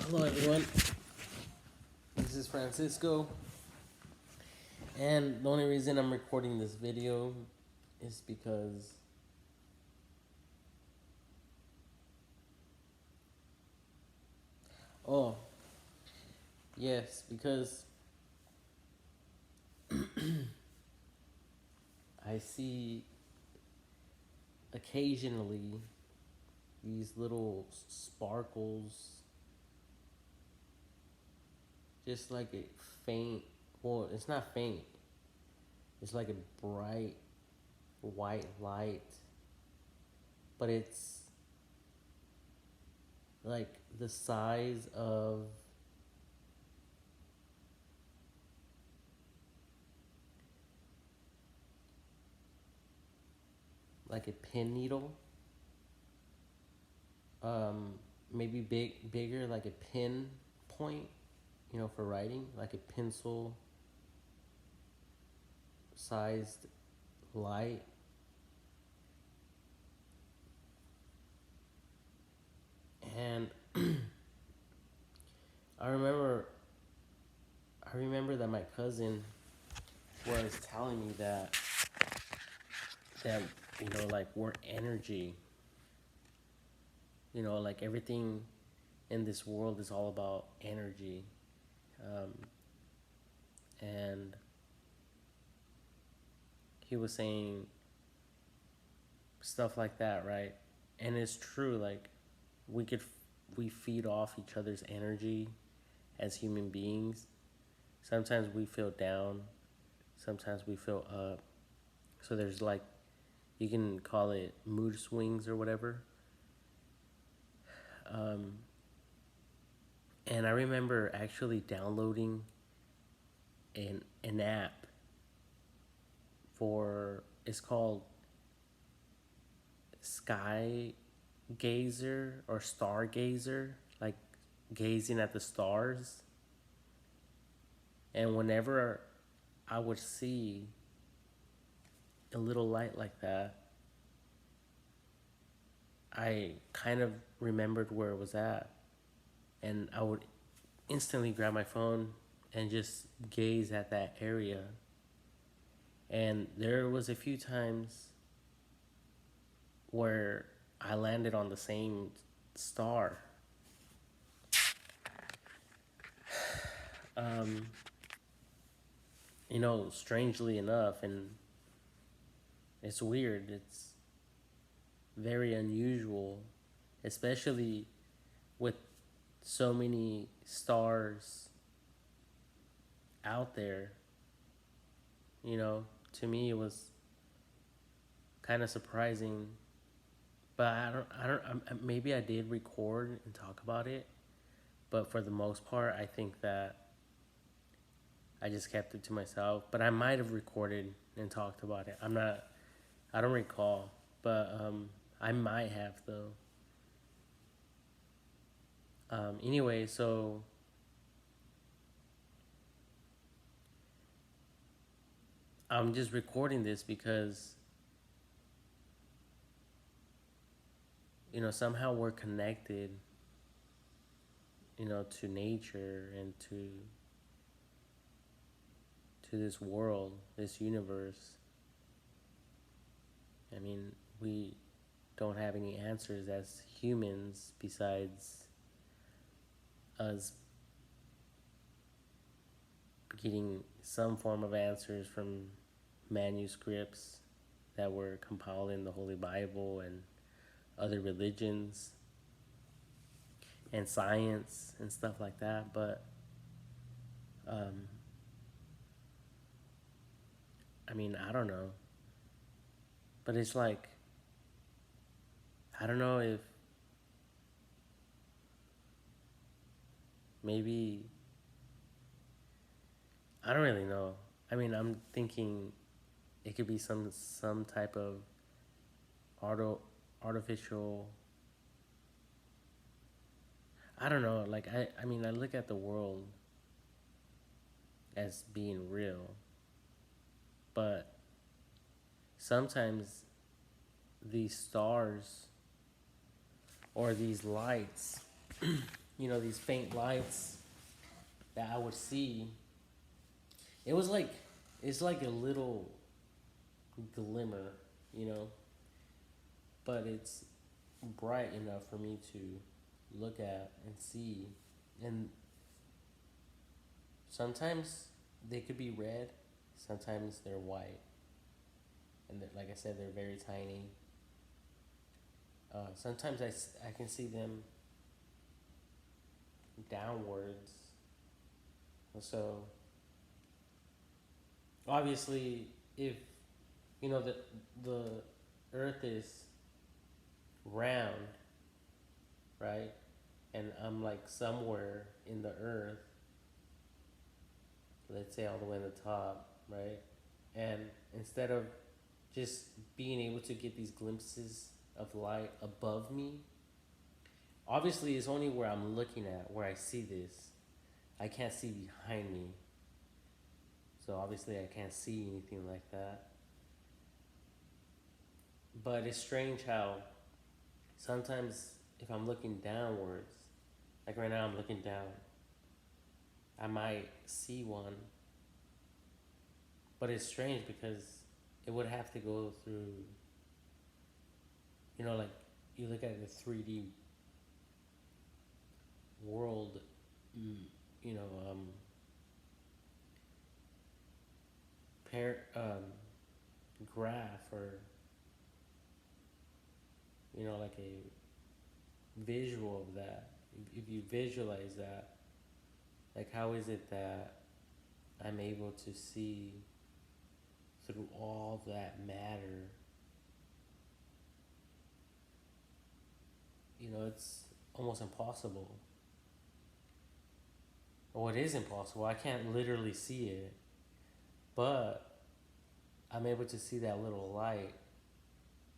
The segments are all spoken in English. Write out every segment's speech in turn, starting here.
Hello, everyone. This is Francisco, and the only reason I'm recording this video is because oh, yes, because I see occasionally these little sparkles, just like a faint. Well, it's not faint. It's like a bright white light, but it's like the size of like a pin needle. Um, Maybe bigger, like a pin point, for writing, like a pencil sized light. And I remember, I remember that my cousin was telling me that like we're energy. Like everything in this world is all about energy. Um, and he was saying stuff like that, right? And it's true. Like we could we feed off each other's energy as human beings. Sometimes we feel down, sometimes we feel up. So there's like, you can call it mood swings or whatever. Um, and I remember actually downloading an app for, it's called Sky Gazer or Stargazer, like gazing at the stars. And whenever I would see a little light like that, I kind of remembered where it was at. And I would instantly grab my phone and just gaze at that area. And there was a few times where I landed on the same star. Um, Strangely enough, and it's weird. It's very unusual, especially with so many stars out there. To me, it was kind of surprising, but maybe I did record and talk about it, but for the most part, I think that I just kept it to myself. But I might have recorded and talked about it. I don't recall, but I might have though. Anyway, so I'm just recording this because somehow we're connected, to nature and to this world, this universe. I mean, we don't have any answers as humans besides us getting some form of answers from manuscripts that were compiled in the Holy Bible and other religions and science and stuff like that. But um, I mean, I don't know. But it's like, I don't know if maybe, I don't really know. I mean, I'm thinking it could be some type of auto artificial. I don't know. Like I mean, I look at the world as being real, but sometimes these stars or these lights these faint lights that I would see. It was like it's like a little glimmer, you know, but it's bright enough for me to look at and see. And sometimes they could be red, sometimes they're white, and like I said, they're very tiny. Sometimes I can see them downwards. So obviously, if the Earth is round, right, and I'm like somewhere in the Earth, let's say all the way in the top, right, and instead of just being able to get these glimpses of light above me, obviously it's only where I'm looking at where I see this. I can't see behind me, so obviously I can't see anything like that. But it's strange how sometimes if I'm looking downwards, like right now I'm looking down, I might see one, but it's strange because it would have to go through, like you look at the 3D world, mm, you know, pair, graph, or, like a visual of that. If you visualize that, like how is it that I'm able to see through all that matter? It's almost impossible. Or it is impossible. I can't literally see it, but I'm able to see that little light.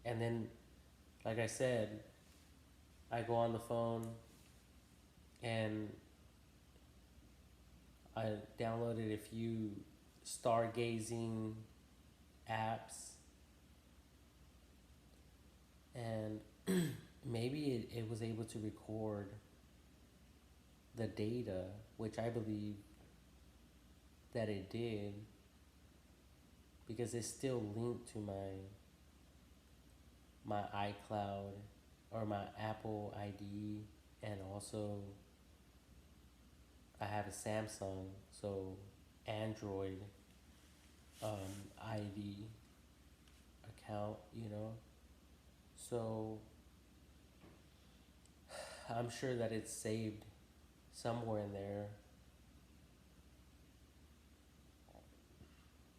And then, like I said, I go on the phone and I downloaded a few stargazing apps, and maybe it was able to record the data, which I believe that it did, because it's still linked to my iCloud or my Apple ID, and also I have a Samsung, so Android ID account, So I'm sure that it's saved somewhere in there.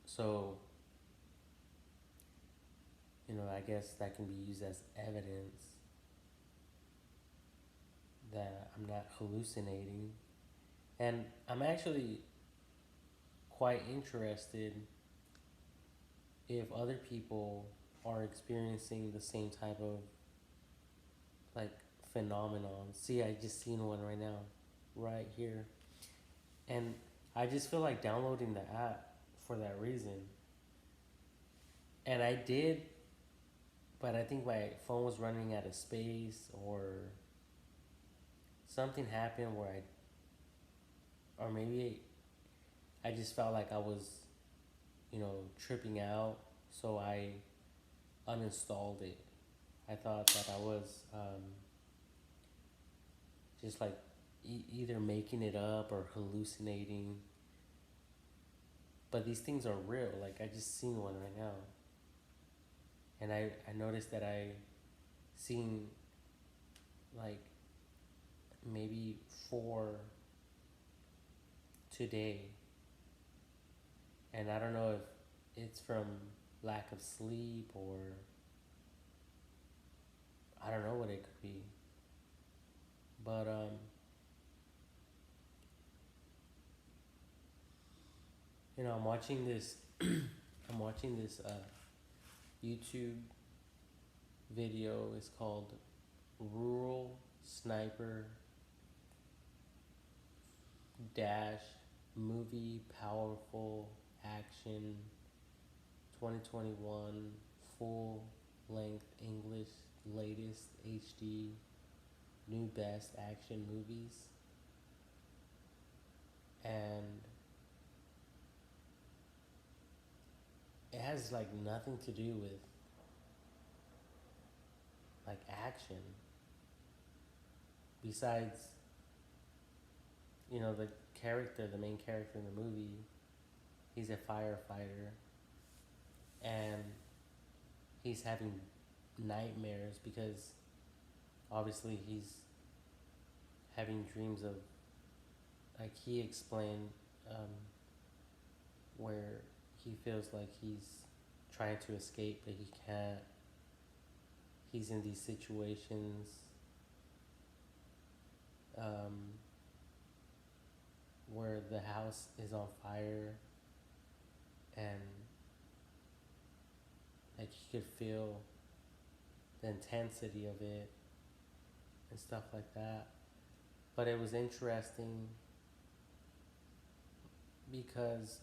So, I guess that can be used as evidence that I'm not hallucinating. And I'm actually quite interested if other people are experiencing the same type of like phenomenon. See, I just seen one right now, right here. And I just feel like downloading the app for that reason. And I did, but I think my phone was running out of space, or something happened where or maybe I just felt like I was, tripping out. So I uninstalled it. I thought that I was just like either making it up or hallucinating. But these things are real. Like I just seen one right now. And I noticed that I seen like maybe 4 today. And I don't know if it's from lack of sleep, or I don't know what it could be. But I'm watching this I'm watching this YouTube video. It's called Rural Sniper Dash Movie Powerful Action 2021 full length English latest HD new best action movies, and it has like nothing to do with like action. Besides, the character, the main character in the movie, he's a firefighter, and he's having nightmares because obviously he's having dreams of, like he explained, um, where he feels like he's trying to escape but he can't. He's in these situations, um, where the house is on fire, and like he could feel the intensity of it and stuff like that. But it was interesting because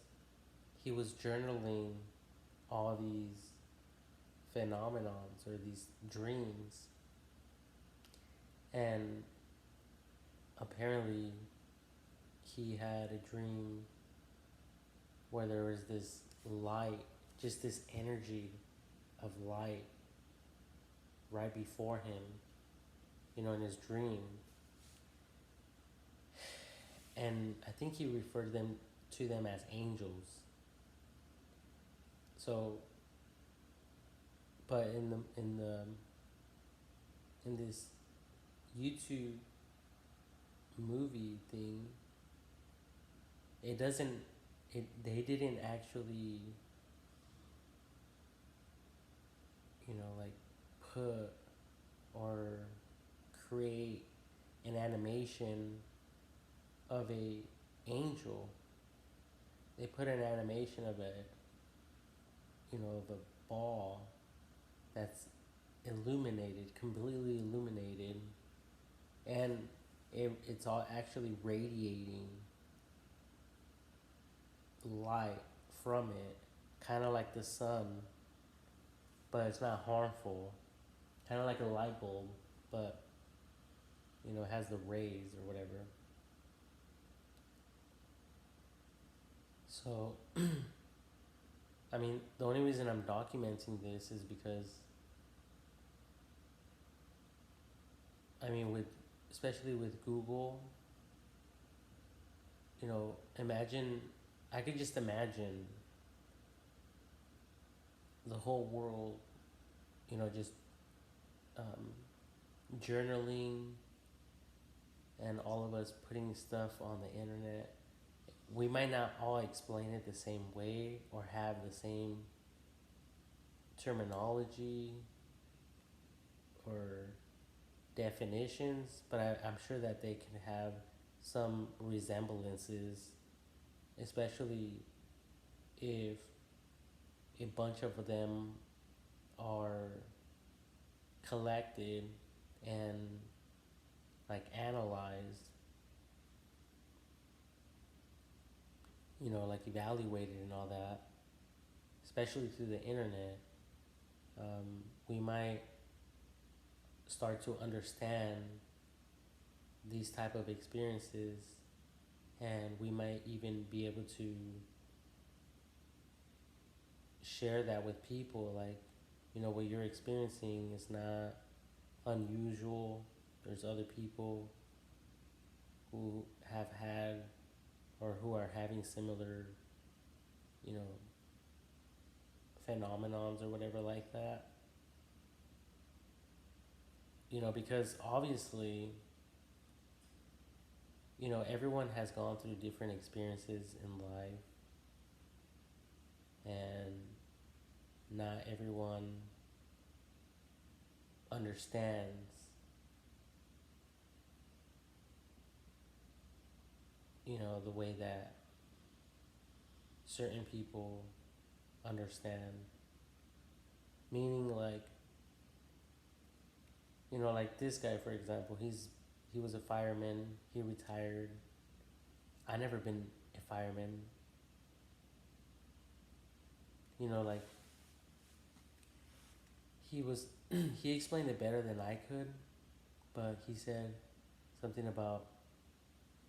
he was journaling all these phenomenons or these dreams, and apparently he had a dream where there was this light, just this energy of light right before him, in his dream. And I think he referred them to them as angels. So, but in this YouTube movie thing, it doesn't they didn't actually, like put or create an animation of a angel. They put an animation of of a ball that's illuminated, completely illuminated, and it's all actually radiating light from it, kind of like the sun, but it's not harmful. Kind of like a light bulb, but it has the rays or whatever. So, I mean, the only reason I'm documenting this is because, I mean, especially with Google, imagine, I could just imagine the whole world, just um, journaling and all of us putting stuff on the internet. We might not all explain it the same way or have the same terminology or definitions, but I'm sure that they can have some resemblances, especially if a bunch of them are collected and like analyzed, like evaluated and all that, especially through the internet. We might start to understand these type of experiences, and we might even be able to share that with people, like, what you're experiencing is not unusual. There's other people who have had or who are having similar, you know, phenomenons or whatever like that. Because obviously, everyone has gone through different experiences in life, and not everyone understands, the way that certain people understand. Meaning, like, like this guy, for example, he was a fireman, he retired. I never been a fireman. Like, he was he explained it better than I could. but he said something about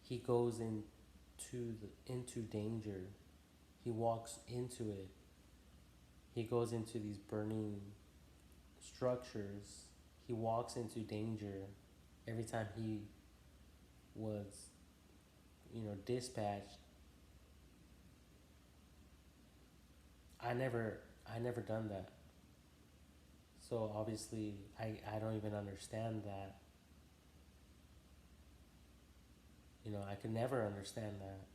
he goes into danger. He walks into it. He goes into these burning structures. He walks into danger every time he was, dispatched. I never done that. So obviously I don't even understand that. I could never understand that.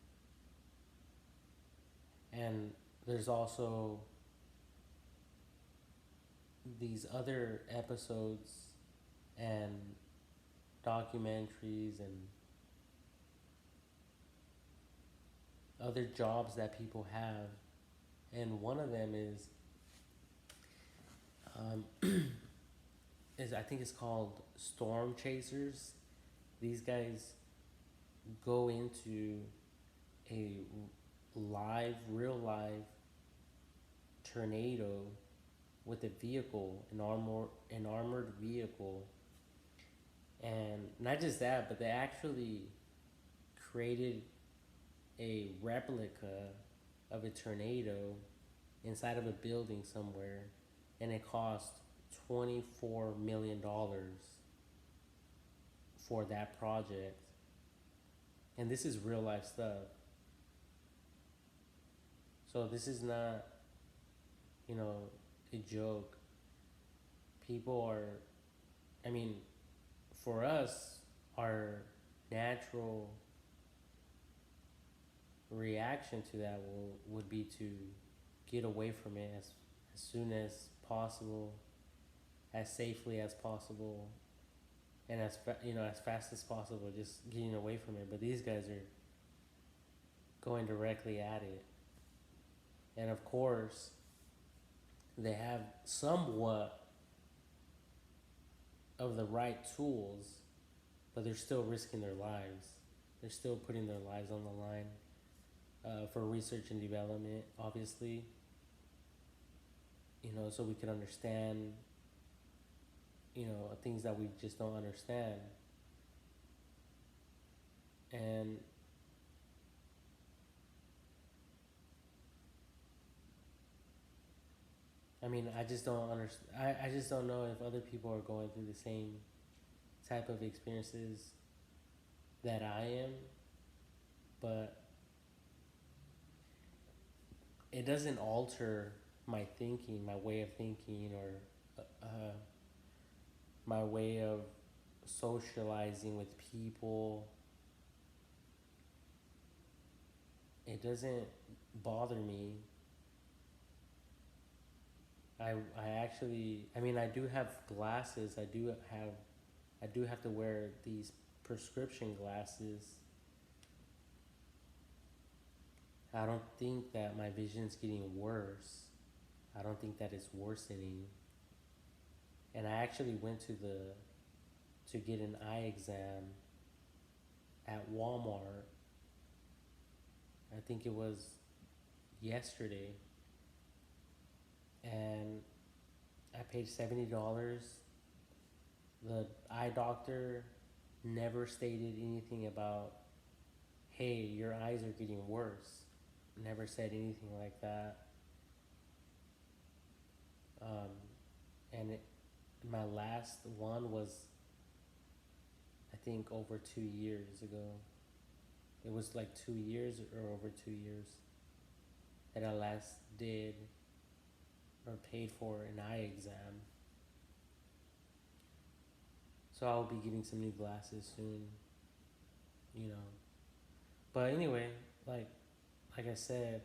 And there's also these other episodes and documentaries and other jobs that people have, and one of them um, is I think it's called storm chasers. These guys go into a real live tornado with a vehicle, an armored vehicle, and not just that, but they actually created a replica of a tornado inside of a building somewhere, and it cost $24 million for that project. And this is real life stuff. So this is not, you know, a joke. People are, I mean, for us, our natural reaction to that would be to get away from it as soon as possible, as safely as possible, and as fast as possible, just getting away from it. But these guys are going directly at it, and of course, they have somewhat of the right tools, but they're still risking their lives. They're still putting their lives on the line for research and development, obviously. So we can understand, things that we just don't understand. And I mean, I just don't understand. I just don't know if other people are going through the same type of experiences that I am, but it doesn't alter my thinking, my way of thinking, or my way of socializing with people. It doesn't bother me. I actually, I mean, I do have glasses. I do have to wear these prescription glasses. I don't think that my vision's getting worse. I don't think that it's worsening. And I actually went to get an eye exam at Walmart. I think it was yesterday. And I paid $70. The eye doctor never stated anything about, hey, your eyes are getting worse. Never said anything like that. And my last one was, I think, over 2 years ago. It was like 2 years or over 2 years that I last did or paid for an eye exam. So I'll be getting some new glasses soon, you know. But anyway, like I said,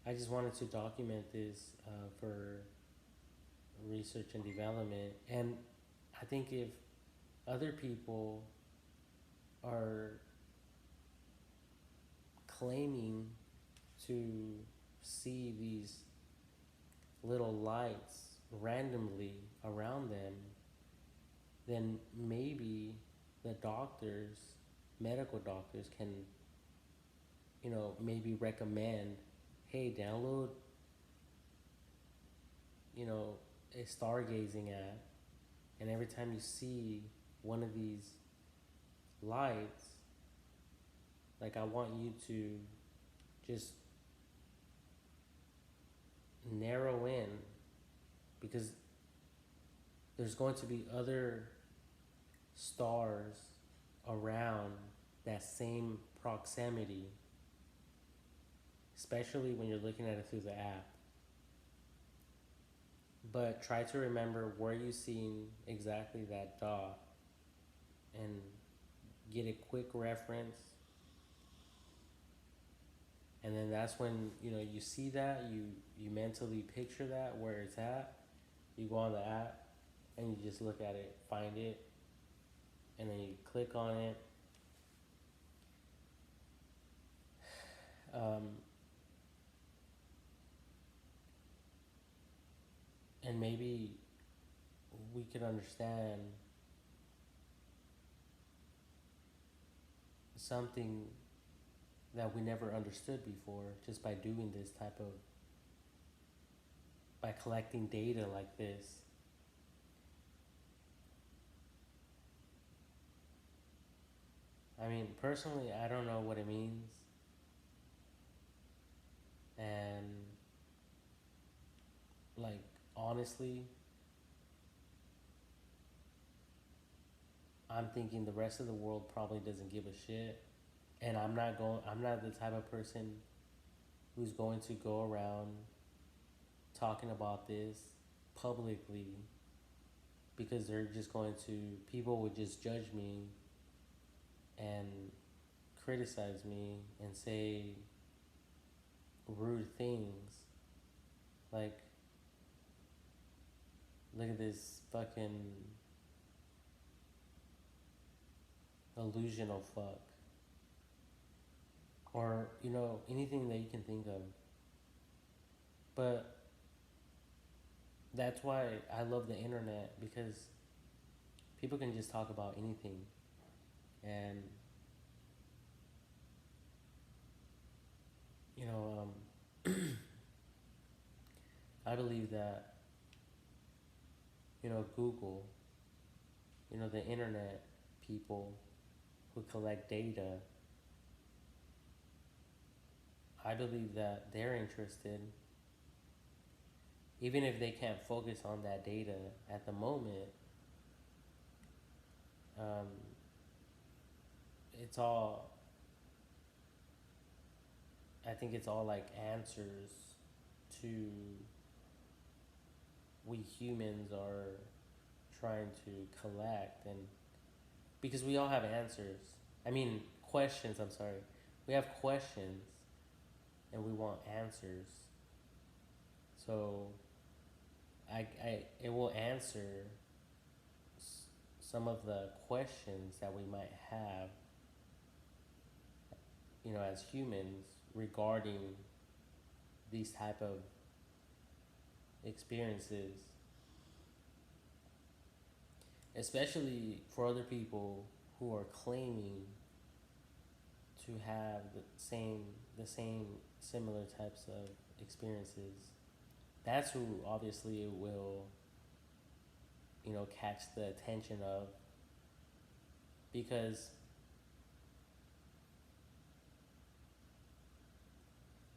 I just wanted to document this for research and development. And I think if other people are claiming to see these little lights randomly around them, then maybe the doctors, medical doctors, can, maybe recommend, hey, download, a stargazing app, and every time you see one of these lights, like I want you to just narrow in, because there's going to be other stars around that same proximity, especially when you're looking at it through the app. But try to remember where you seen exactly that dot and get a quick reference. And then that's when, you see that, you mentally picture that where it's at. You go on the app and you just look at it, find it, and then you click on it. And maybe we could understand something that we never understood before just by doing this type of, by collecting data like this. I mean, personally, I don't know what it means. And, like, honestly, I'm thinking the rest of the world probably doesn't give a shit. And I'm not the type of person who's going to go around talking about this publicly, because they're just going to, people would just judge me and criticize me and say rude things. Like, look at this fucking illusional fuck. Or, anything that you can think of. But that's why I love the internet, because people can just talk about anything. And, I believe that, Google, the internet people who collect data, I believe that they're interested, even if they can't focus on that data at the moment. um, it's all, I think it's all like answers to, we humans are trying to collect. And because we all have answers, I mean questions, I'm sorry, we have questions and we want answers. So it will answer some of the questions that we might have, as humans, regarding these type of experiences, especially for other people who are claiming to have the same similar types of experiences. That's who obviously will, catch the attention of, because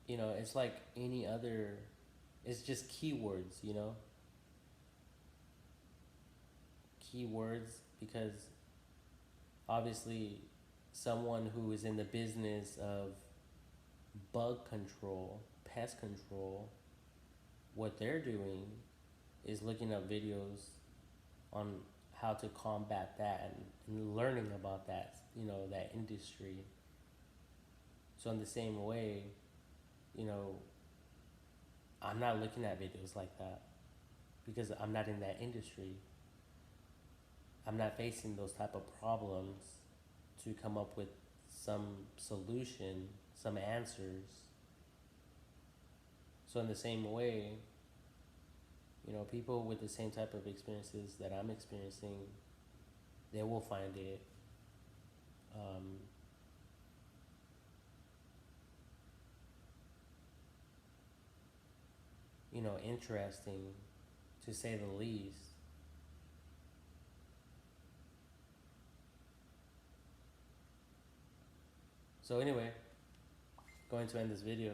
it's like any other, it's just keywords, keywords, because obviously someone who is in the business of bug control, pest control, what they're doing is looking up videos on how to combat that, and learning about that, that industry. So in the same way, I'm not looking at videos like that, because I'm not in that industry. I'm not facing those type of problems to come up with some solution, some answers. So in the same way, people with the same type of experiences that I'm experiencing, they will find it interesting, to say the least. So anyway, going to end this video.